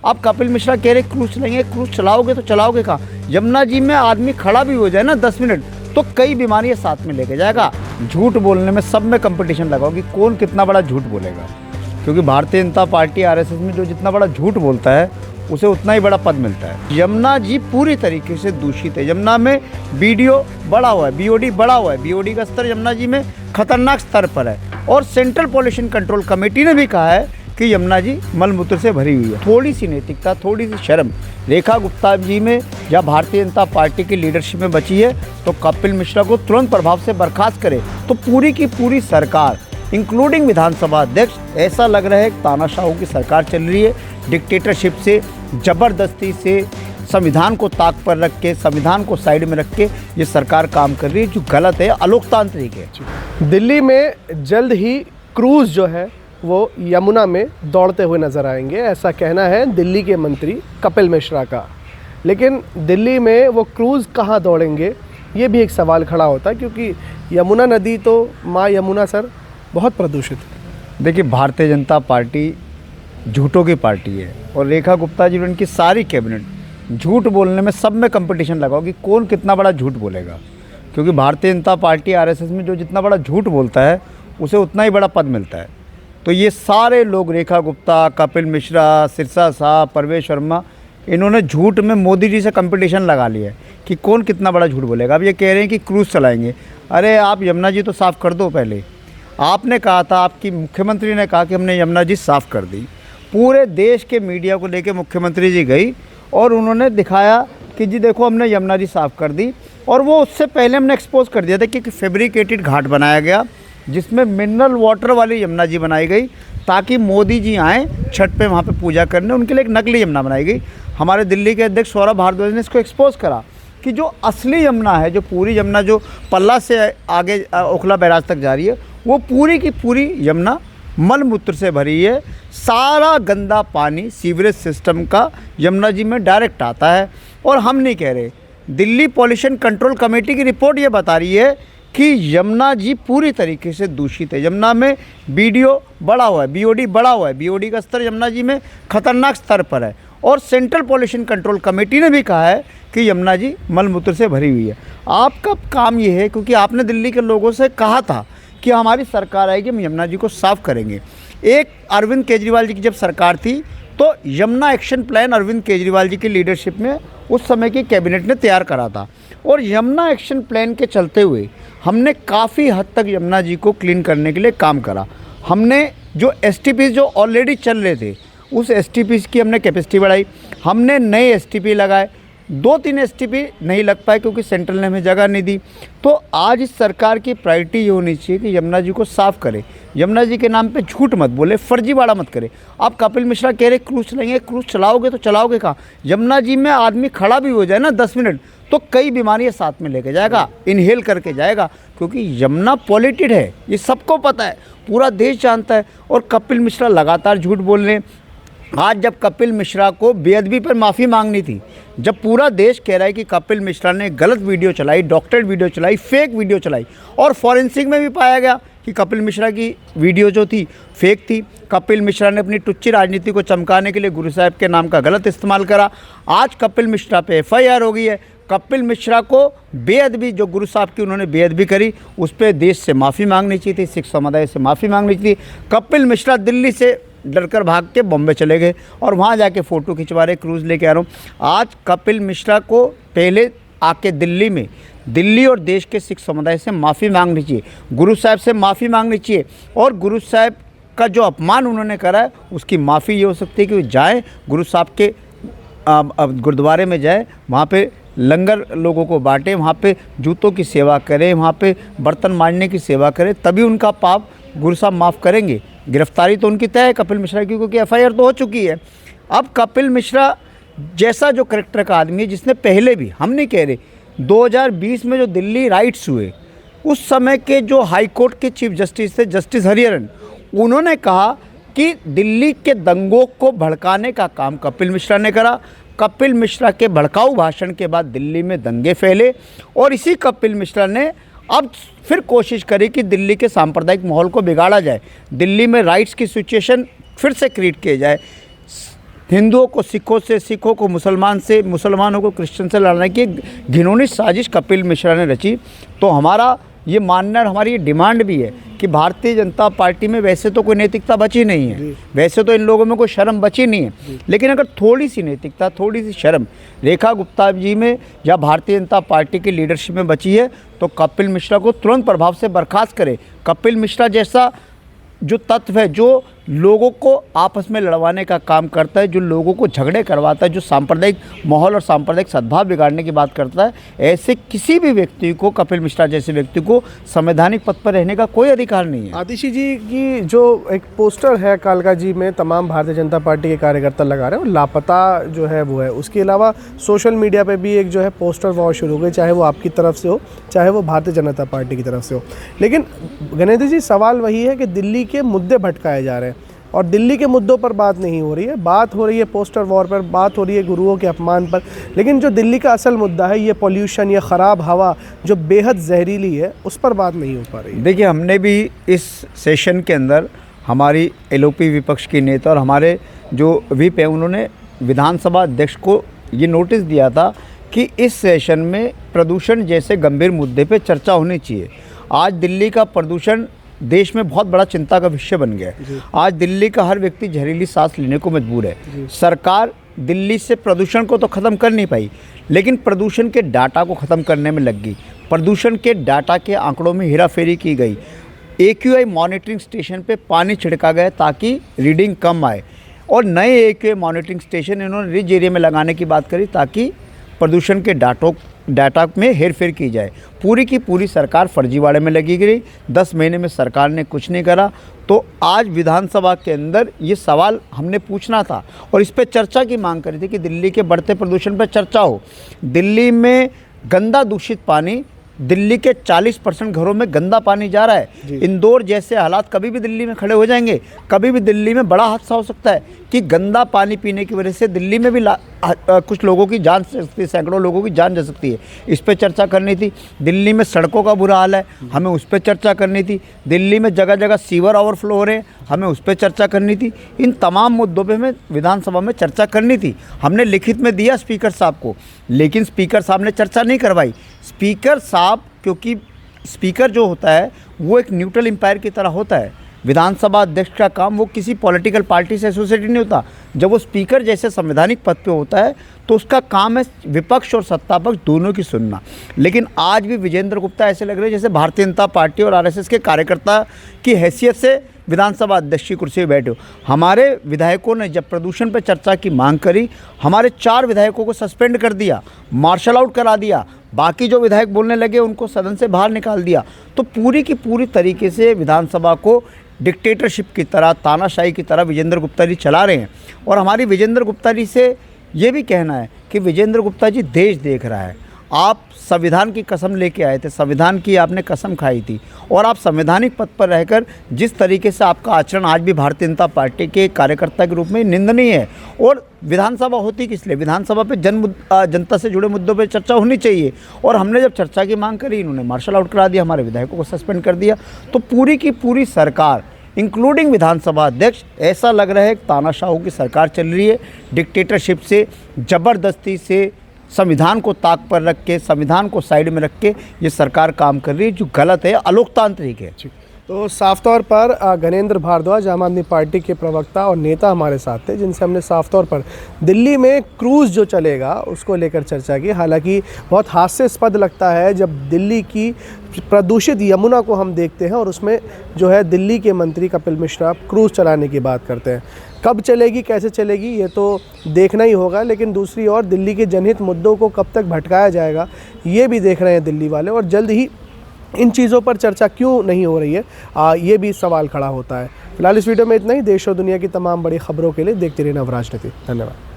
आप कपिल मिश्रा कह रहे क्रूज चलाएंगे, क्रूज चलाओगे तो चलाओगे कहाँ? यमुना जी में आदमी खड़ा भी हो जाए ना 10 मिनट तो कई बीमारियां साथ में लेके जाएगा। झूठ बोलने में सब में कंपटीशन लगाओगी, कौन कितना बड़ा झूठ बोलेगा, क्योंकि भारतीय जनता पार्टी आरएसएस में जो जितना बड़ा झूठ बोलता है उसे उतना ही बड़ा पद मिलता है। यमुना जी पूरी तरीके से दूषित है। यमुना में बीडीओ बढ़ा हुआ है, बीओडी बढ़ा हुआ है, बीओडी का स्तर यमुना जी में खतरनाक स्तर पर है। और सेंट्रल पॉल्यूशन कंट्रोल कमेटी ने भी कहा है कि यमुना जी मलमूत्र से भरी हुई है। थोड़ी सी नैतिकता, थोड़ी सी शर्म रेखा गुप्ता जी में या भारतीय जनता पार्टी की लीडरशिप में बची है तो कपिल मिश्रा को तुरंत प्रभाव से बर्खास्त करे तो पूरी की पूरी सरकार इंक्लूडिंग विधानसभा अध्यक्ष, ऐसा लग रहा है तानाशाहों की सरकार चल रही है। डिक्टेटरशिप से, जबरदस्ती से, संविधान को ताक पर रख के, संविधान को साइड में रख के ये सरकार काम कर रही है, जो गलत है, अलोकतांत्रिक है। दिल्ली में जल्द ही क्रूज जो है वो यमुना में दौड़ते हुए नजर आएंगे, ऐसा कहना है दिल्ली के मंत्री कपिल मिश्रा का। लेकिन दिल्ली में वो क्रूज कहाँ दौड़ेंगे ये भी एक सवाल खड़ा होता है, क्योंकि यमुना नदी तो माँ यमुना सर बहुत प्रदूषित है। देखिए, भारतीय जनता पार्टी झूठों की पार्टी है और रेखा गुप्ता जी उनकी सारी कैबिनेट झूठ बोलने में सब में कंपटीशन लगाओगी, कौन कितना बड़ा झूठ बोलेगा, क्योंकि भारतीय जनता पार्टी आरएसएस में जो जितना बड़ा झूठ बोलता है उसे उतना ही बड़ा पद मिलता है। तो ये सारे लोग, रेखा गुप्ता, कपिल मिश्रा, सिरसा साहब, परवेश वर्मा, इन्होंने झूठ में मोदी जी से कंपटीशन लगा लिया है कि कौन कितना बड़ा झूठ बोलेगा। अब ये कह रहे हैं कि क्रूज चलाएंगे। अरे आप यमुना जी तो साफ़ कर दो। पहले आपने कहा था, आपकी मुख्यमंत्री ने कहा कि हमने यमुना जी साफ़ कर दी। पूरे देश के मीडिया को लेकर मुख्यमंत्री जी गई और उन्होंने दिखाया कि जी देखो हमने यमुना जी साफ़ कर दी। और वो उससे पहले हमने एक्सपोज कर दिया था कि फैब्रिकेटेड घाट बनाया गया जिसमें मिनरल वाटर वाली यमुना जी बनाई गई ताकि मोदी जी आएँ छठ पे वहाँ पे पूजा करने, उनके लिए एक नकली यमुना बनाई गई। हमारे दिल्ली के अध्यक्ष सौरभ भारद्वाज ने इसको एक्सपोज करा कि जो असली यमुना है, जो पूरी यमुना जो पल्ला से आगे ओखला बैराज तक जा रही है, वो पूरी की पूरी यमुना मलमूत्र से भरी है। सारा गंदा पानी सीवरेज सिस्टम का यमुना जी में डायरेक्ट आता है। और हम नहीं कह रहे, दिल्ली पॉल्यूशन कंट्रोल कमेटी की रिपोर्ट ये बता रही है कि यमुना जी पूरी तरीके से दूषित है। यमुना में बीडीओ बढ़ा हुआ है, बीओडी बढ़ा हुआ है, बीओडी का स्तर यमुना जी में खतरनाक स्तर पर है। और सेंट्रल पॉल्यूशन कंट्रोल कमेटी ने भी कहा है कि यमुना जी मलमूत्र से भरी हुई है। आपका काम ये है, क्योंकि आपने दिल्ली के लोगों से कहा था कि हमारी सरकार आएगी, हम यमुना जी को साफ़ करेंगे। एक अरविंद केजरीवाल जी की जब सरकार थी तो यमुना एक्शन प्लान अरविंद केजरीवाल जी की लीडरशिप में उस समय की कैबिनेट ने तैयार करा था। और यमुना एक्शन प्लान के चलते हुए हमने काफ़ी हद तक यमुना जी को क्लीन करने के लिए काम करा। हमने जो एसटीपी जो ऑलरेडी चल रहे थे उस एसटीपी की हमने कैपेसिटी बढ़ाई, हमने नए एसटीपी लगाए। 2-3 एसटीपी नहीं लग पाए क्योंकि सेंट्रल ने हमें जगह नहीं दी। तो आज इस सरकार की प्रायोरिटी ये होनी चाहिए कि यमुना जी को साफ़ करे, यमुना जी के नाम पे झूठ मत बोले, फर्जीवाड़ा मत करे। आप कपिल मिश्रा कह रहे क्रूज चलाएंगे, क्रूज चलाओगे तो चलाओगे कहाँ? यमुना जी में आदमी खड़ा भी हो जाए ना 10 मिनट तो कई बीमारियां साथ में लेके जाएगा, इनहेल करके जाएगा, क्योंकि यमुना पॉल्यूटेड है, ये सबको पता है, पूरा देश जानता है। और कपिल मिश्रा लगातार झूठ बोल रहे हैं। आज जब कपिल मिश्रा को बेअदबी पर माफ़ी मांगनी थी, जब पूरा देश कह रहा है कि कपिल मिश्रा ने गलत वीडियो चलाई, डॉक्टरेट वीडियो चलाई, फेक वीडियो चलाई, और फॉरेंसिक में भी पाया गया कि कपिल मिश्रा की वीडियो जो थी फेक थी। कपिल मिश्रा ने अपनी टुच्ची राजनीति को चमकाने के लिए गुरु साहब के नाम का गलत इस्तेमाल करा। आज कपिल मिश्रा पे एफआईआर हो गई है। कपिल मिश्रा को बेअदबी, जो गुरु साहब की उन्होंने बेअदबी करी, उस पर देश से माफ़ी मांगनी चाहिए थी, सिख समुदाय से माफ़ी मांगनी चाहिए थी। कपिल मिश्रा दिल्ली से डरकर भाग के बॉम्बे चले गए और वहाँ जाके फ़ोटो खिंचवा रहे, क्रूज़ लेके आ रहा हूँ। आज कपिल मिश्रा को पहले आके दिल्ली में, दिल्ली और देश के सिख समुदाय से माफ़ी मांगनी चाहिए, गुरु साहब से माफ़ी मांगनी चाहिए। और गुरु साहब का जो अपमान उन्होंने करा है उसकी माफ़ी ये हो सकती है कि वो जाएँ गुरु साहब के गुरुद्वारे में जाए, वहाँ पे लंगर लोगों को बांटे, वहाँ पे जूतों की सेवा करें, वहाँ पे बर्तन मांजने की सेवा करें, तभी उनका पाप गुरु साहब माफ़ करेंगे। गिरफ्तारी तो उनकी तय है कपिल मिश्रा की, क्योंकि एफआईआर तो हो चुकी है। अब कपिल मिश्रा जैसा जो करेक्टर का आदमी है, जिसने पहले भी, हम नहीं कह रहे, 2020 में जो दिल्ली राइट्स हुए उस समय के जो हाई कोर्ट के चीफ जस्टिस थे, जस्टिस हरिहरन, उन्होंने कहा कि दिल्ली के दंगों को भड़काने का काम कपिल मिश्रा ने करा। कपिल मिश्रा के भड़काऊ भाषण के बाद दिल्ली में दंगे फैले और इसी कपिल मिश्रा ने अब फिर कोशिश करी कि दिल्ली के सांप्रदायिक माहौल को बिगाड़ा जाए, दिल्ली में राइट्स की सिचुएशन फिर से क्रिएट किया जाए। हिंदुओं को सिखों से, सिखों को मुसलमान से, मुसलमानों को क्रिश्चियन से लड़ने की घिनौनी साजिश कपिल मिश्रा ने रची। तो हमारा ये मानना और हमारी ये डिमांड भी है कि भारतीय जनता पार्टी में वैसे तो कोई नैतिकता बची नहीं है, वैसे तो इन लोगों में कोई शर्म बची नहीं है, लेकिन अगर थोड़ी सी नैतिकता, थोड़ी सी शर्म रेखा गुप्ता जी में या भारतीय जनता पार्टी की लीडरशिप में बची है तो कपिल मिश्रा को तुरंत प्रभाव से बर्खास्त करे। कपिल मिश्रा जैसा जो तत्व है, जो लोगों को आपस में लड़वाने का काम करता है, जो लोगों को झगड़े करवाता है, जो सांप्रदायिक माहौल और सांप्रदायिक सद्भाव बिगाड़ने की बात करता है, ऐसे किसी भी व्यक्ति को, कपिल मिश्रा जैसे व्यक्ति को संवैधानिक पद पर रहने का कोई अधिकार नहीं है। आतिशी जी की जो एक पोस्टर है कालका जी में तमाम भारतीय जनता पार्टी के कार्यकर्ता लगा रहे हैं, वो लापता जो है वो है। उसके अलावा सोशल मीडिया पे भी एक जो है पोस्टर वॉर शुरू हो गई, चाहे वो आपकी तरफ से हो, चाहे वो भारतीय जनता पार्टी की तरफ से हो। लेकिन गणेश जी, सवाल वही है कि दिल्ली के मुद्दे भटकाए जा रहे हैं और दिल्ली के मुद्दों पर बात नहीं हो रही है। बात हो रही है पोस्टर वॉर पर, बात हो रही है गुरुओं के अपमान पर, लेकिन जो दिल्ली का असल मुद्दा है, ये पॉल्यूशन, ये ख़राब हवा जो बेहद जहरीली है, उस पर बात नहीं हो पा रही है। देखिए, हमने भी इस सेशन के अंदर हमारी एलओपी विपक्ष की नेता और हमारे जो व्हिप है, उन्होंने विधानसभा अध्यक्ष को ये नोटिस दिया था कि इस सेशन में प्रदूषण जैसे गंभीर मुद्दे पे चर्चा होनी चाहिए। आज दिल्ली का प्रदूषण देश में बहुत बड़ा चिंता का विषय बन गया है। आज दिल्ली का हर व्यक्ति जहरीली सांस लेने को मजबूर है। सरकार दिल्ली से प्रदूषण को तो ख़त्म कर नहीं पाई, लेकिन प्रदूषण के डाटा को ख़त्म करने में लग गई। प्रदूषण के डाटा के आंकड़ों में हेराफेरी की गई। AQI मॉनिटरिंग स्टेशन पे पानी छिड़का गया ताकि रीडिंग कम आए, और नए AQI मॉनिटरिंग स्टेशन इन्होंने रिज एरिया में लगाने की बात करी ताकि प्रदूषण के डाटा में हेरफेर की जाए। पूरी की पूरी सरकार फर्जीवाड़े में लगी गई। 10 महीने में सरकार ने कुछ नहीं करा। तो आज विधानसभा के अंदर ये सवाल हमने पूछना था और इस पर चर्चा की मांग करी थी कि दिल्ली के बढ़ते प्रदूषण पर चर्चा हो। दिल्ली में गंदा दूषित पानी, दिल्ली के 40% घरों में गंदा पानी जा रहा है। इंदौर जैसे हालात कभी भी दिल्ली में खड़े हो जाएंगे, कभी भी दिल्ली में बड़ा हादसा हो सकता है कि गंदा पानी पीने की वजह से दिल्ली में भी कुछ लोगों की जान जा सकती है, सैकड़ों लोगों की जान जा सकती है। इस पर चर्चा करनी थी। दिल्ली में सड़कों का बुरा हाल है, हमें उस पर चर्चा करनी थी। दिल्ली में जगह जगह सीवर ओवरफ्लो हो रहे हैं, हमें उस पर चर्चा करनी थी। इन तमाम मुद्दों पे हमें विधानसभा में चर्चा करनी थी। हमने लिखित में दिया स्पीकर साहब को, लेकिन स्पीकर साहब ने चर्चा नहीं करवाई। स्पीकर साहब, क्योंकि स्पीकर जो होता है वो एक न्यूट्रल एम्पायर की तरह होता है। विधानसभा अध्यक्ष का काम वो किसी पॉलिटिकल पार्टी से एसोसिएटेड नहीं होता। जब वो स्पीकर जैसे संवैधानिक पद पे होता है तो उसका काम है विपक्ष और सत्ता पक्ष दोनों की सुनना। लेकिन आज भी विजेंद्र गुप्ता ऐसे लग रहे हैं जैसे भारतीय जनता पार्टी और RSS के कार्यकर्ता की हैसियत से विधानसभा अध्यक्ष की कुर्सी पर बैठे हो। हमारे विधायकों ने जब प्रदूषण पर चर्चा की मांग करी, हमारे 4 विधायकों को सस्पेंड कर दिया, मार्शल आउट करा दिया। बाकी जो विधायक बोलने लगे उनको सदन से बाहर निकाल दिया। तो पूरी की पूरी तरीके से विधानसभा को डिक्टेटरशिप की तरह, तानाशाही की तरह विजेंद्र गुप्ता जी चला रहे हैं। और हमारी विजेंद्र गुप्ता जी से ये भी कहना है कि विजेंद्र गुप्ता जी देश देख रहा है। आप संविधान की कसम लेके आए थे, संविधान की आपने कसम खाई थी, और आप संवैधानिक पद पर रहकर जिस तरीके से आपका आचरण आज भी भारतीय जनता पार्टी के कार्यकर्ता के रूप में निंदनीय है। और विधानसभा होती किस लिए? विधानसभा पे जनता से जुड़े मुद्दों पे चर्चा होनी चाहिए। और हमने जब चर्चा की मांग करी, इन्होंने मार्शल आउट करा दिया, हमारे विधायकों को सस्पेंड कर दिया। तो पूरी की पूरी सरकार इंक्लूडिंग विधानसभा अध्यक्ष, ऐसा लग रहा है कि तानाशाहों की सरकार चल रही है। डिक्टेटरशिप से, ज़बरदस्ती से, संविधान को ताक पर रख के, संविधान को साइड में रख के ये सरकार काम कर रही है, जो गलत है, अलोकतांत्रिक है। तो साफ तौर पर गणेंद्र भारद्वाज, आम आदमी पार्टी के प्रवक्ता और नेता हमारे साथ थे, जिनसे हमने साफ तौर पर दिल्ली में क्रूज़ जो चलेगा उसको लेकर चर्चा की। हालांकि बहुत हास्यास्पद लगता है जब दिल्ली की प्रदूषित यमुना को हम देखते हैं और उसमें जो है दिल्ली के मंत्री कपिल मिश्रा क्रूज़ चलाने की बात करते हैं। कब चलेगी, कैसे चलेगी, ये तो देखना ही होगा। लेकिन दूसरी ओर दिल्ली के जनहित मुद्दों को कब तक भटकाया जाएगा, ये भी देख रहे हैं दिल्ली वाले। और जल्द ही इन चीज़ों पर चर्चा क्यों नहीं हो रही है, ये भी सवाल खड़ा होता है। फिलहाल इस वीडियो में इतना ही। देश और दुनिया की तमाम बड़ी खबरों के लिए देखते रहना नवराजनीति। धन्यवाद।